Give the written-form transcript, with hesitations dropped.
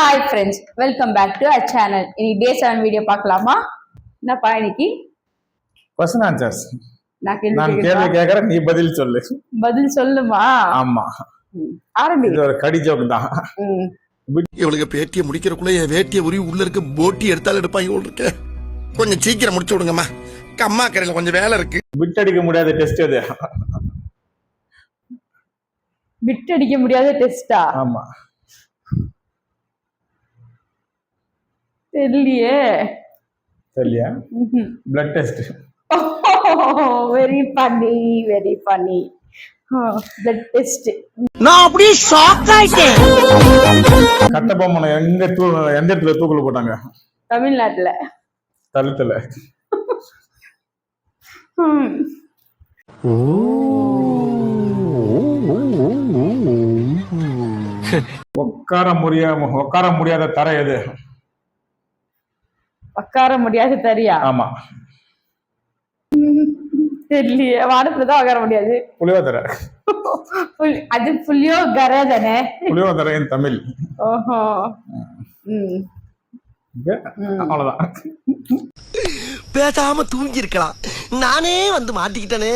Hi friends, welcome back to our channel. இன்னைக்கு day 7 video பார்க்கலாமா? என்னப்பா இன்னைக்கு क्वेश्चन आंसर्स நான் நான் கேள்வி கேள்வி கேக்குறேன், நீ பதில் சொல்லு. பதில் சொல்லுமா? ஆமா, ஆரம்பி. இது ஒரு கடி ஜோக் தான். இவளுக்கு பேட்டியை முடிக்கிறக்குள்ள என் வேட்டியை உருவி உள்ள இருக்க போட்டி எடுத்தாலும் எடுப்பாங்க போல் இருக்க. கொஞ்சம் சீக்கிரம் முடிச்சு விடுங்கம்மா, அம்மா கரையில கொஞ்சம் வேலை இருக்கு. பிட் அடிக்க முடியாத டெஸ்ட் அது. பிட் அடிக்க முடியாத டெஸ்டா? ஆமா, தெரியலையே. சரியா? Blood test. Very funny, very funny. Blood test. நான் அப்படியே ஷாக் ஆயிட்டேன். கட்டபொம்மனை எந்த இடத்துல தூக்குல போட்டாங்க? தமிழ்நாட்டுல. கழுத்துல. உட்கார முடியாத தரை எது? உட்கார முடியாது தரியா? ஆமா, தெரியலையே. வானத்துலதான் உட்கார முடியாது. புளியோதரை. அது புளியோ கரை தானே? புளியோதரையின் தமிழ். ஓஹோ. அவ்வளவுதான். பேசாம தூங்கி இருக்கலாம், நானே வந்து மாட்டிக்கிட்டனே.